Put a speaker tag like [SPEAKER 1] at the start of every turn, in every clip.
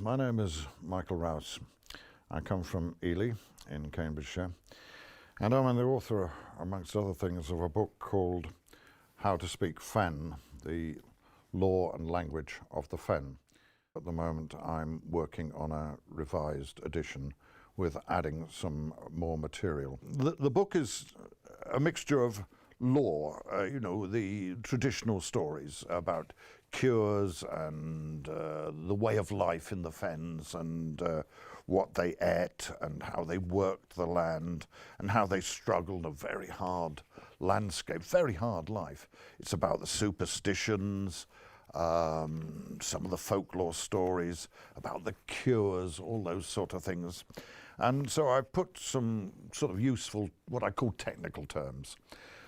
[SPEAKER 1] My name is Michael Rouse. I come from Ely in Cambridgeshire, and I'm the author, amongst other things, of a book called How to Speak Fen, the law and language of the Fen. At the moment I'm working on a revised edition with adding some more material. The book is a mixture of law, the traditional stories about cures and the way of life in the fens and what they ate and how they worked the land and how they struggled a very hard landscape, very hard life. It's about the superstitions, some of the folklore stories about the cures, all those sort of things. And so I put some sort of useful, what I call technical terms.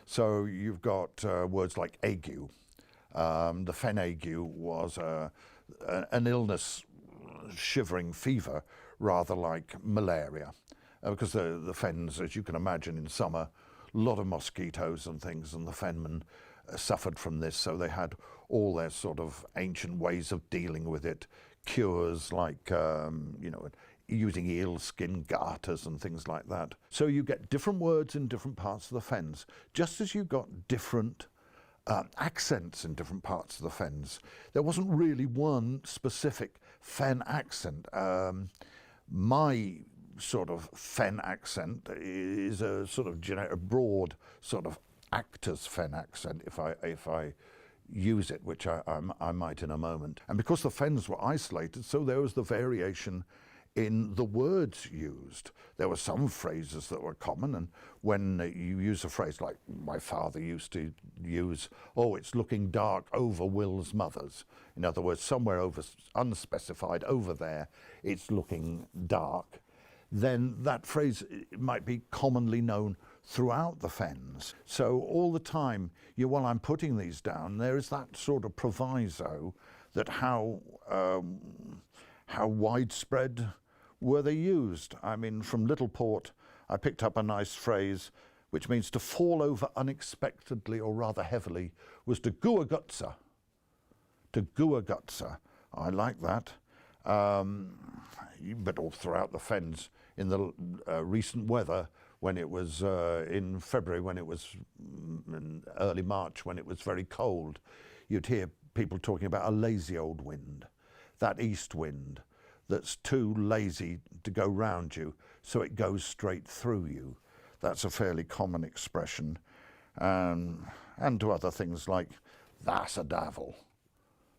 [SPEAKER 1] So you've got words like ague. The fen ague was an illness, shivering fever, rather like malaria. Because the fens, as you can imagine, in summer, a lot of mosquitoes and things, and the fenmen suffered from this, so they had all their sort of ancient ways of dealing with it, cures like, using eel skin garters and things like that. So you get different words in different parts of the fens, just as you got different accents in different parts of the fens. There wasn't really one specific fen accent. My sort of fen accent is a sort of a broad sort of actor's fen accent, if I use it, which I might in a moment. And because the fens were isolated, so there was the variation in the words used. There were some phrases that were common, and when you use a phrase like my father used to use, oh, it's looking dark over Will's mother's. In other words, somewhere over, unspecified, over there, it's looking dark. Then that phrase might be commonly known throughout the fens. So all the time, while I'm putting these down, there is that sort of proviso that how widespread were they used. I mean, from Little Port, I picked up a nice phrase which means to fall over unexpectedly or rather heavily, was to guagutsa. To guagutsa. I like that. But all throughout the fens, in the recent weather, when it was in February, when it was in early March, when it was very cold, you'd hear people talking about a lazy old wind, that east wind that's too lazy to go round you, so it goes straight through you. That's a fairly common expression. And to other things like, that's a davil.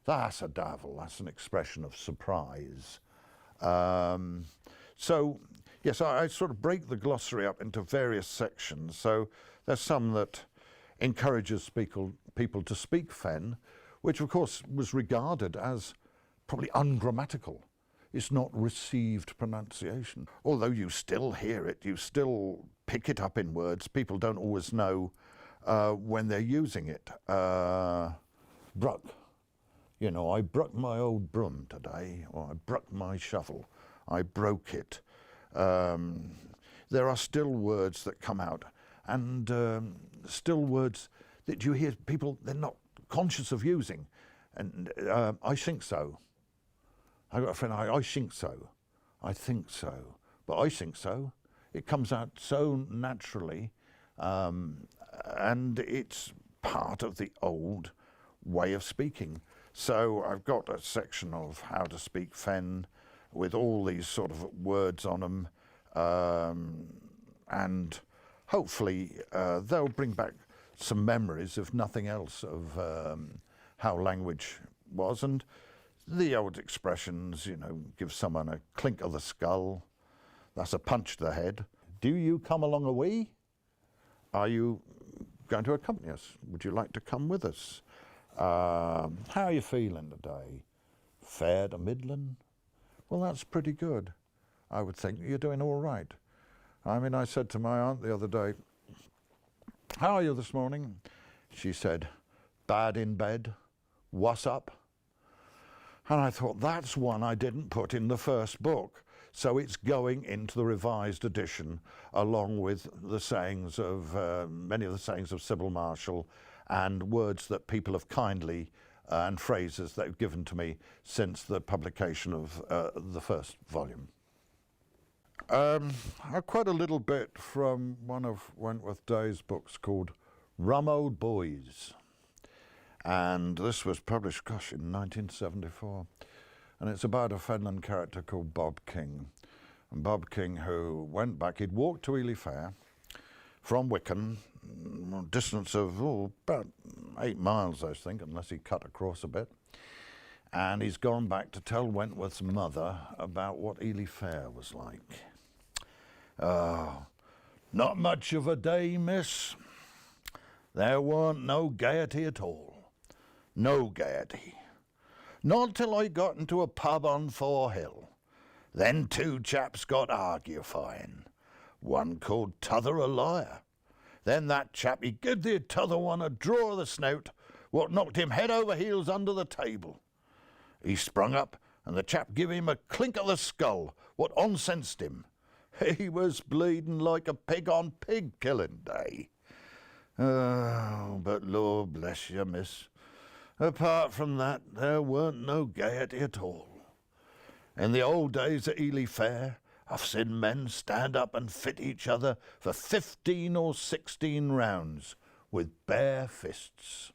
[SPEAKER 1] That's a davil. That's an expression of surprise. So, yes, I sort of break the glossary up into various sections. So there's some that encourages people to speak Fen, which of course was regarded as probably ungrammatical. It's not received pronunciation. Although you still hear it, you still pick it up in words. People don't always know when they're using it. Bruck. I broke my old broom today, or I broke my shovel. I broke it. There are still words that come out, and still words that you hear people, they're not conscious of using. And I think so. I got a friend, I think so. I think so. But I think so. It comes out so naturally, and it's part of the old way of speaking. So I've got a section of how to speak Fen with all these sort of words on them, and hopefully they'll bring back some memories, if nothing else, of how language was. And the old expressions, give someone a clink of the skull, that's a punch to the head. Do you come along a wee? Are you going to accompany us? Would you like to come with us? How are you feeling today? Fair to middling? Well, that's pretty good. I would think you're doing all right. I mean, I said to my aunt the other day, how are you this morning? She said, bad in bed. What's up? And I thought, that's one I didn't put in the first book. So it's going into the revised edition, along with the sayings of, many of the sayings of Sybil Marshall, and words that people have kindly and phrases that have given to me since the publication of the first volume. Quite a little bit from one of Wentworth Day's books called Rum Old Boys. And this was published, gosh, in 1974. And it's about a Fenland character called Bob King. And Bob King, who went back, he'd walked to Ely Fair from Wicken, a distance of about 8 miles, I think, unless he cut across a bit. And he's gone back to tell Wentworth's mother about what Ely Fair was like. Oh, not much of a day, miss. There weren't no gaiety at all. No gaiety. Not till I got into a pub on Fore Hill. Then 2 chaps got argufying. One called t'other a liar. Then that chap, he give the t'other one a draw of the snout, what knocked him head over heels under the table. He sprung up, and the chap give him a clink of the skull, what onsensed him. He was bleeding like a pig on pig killing day. Oh, but Lord bless you, miss. Apart from that, there weren't no gaiety at all. In the old days at Ely Fair, I've seen men stand up and fit each other for 15 or 16 rounds with bare fists.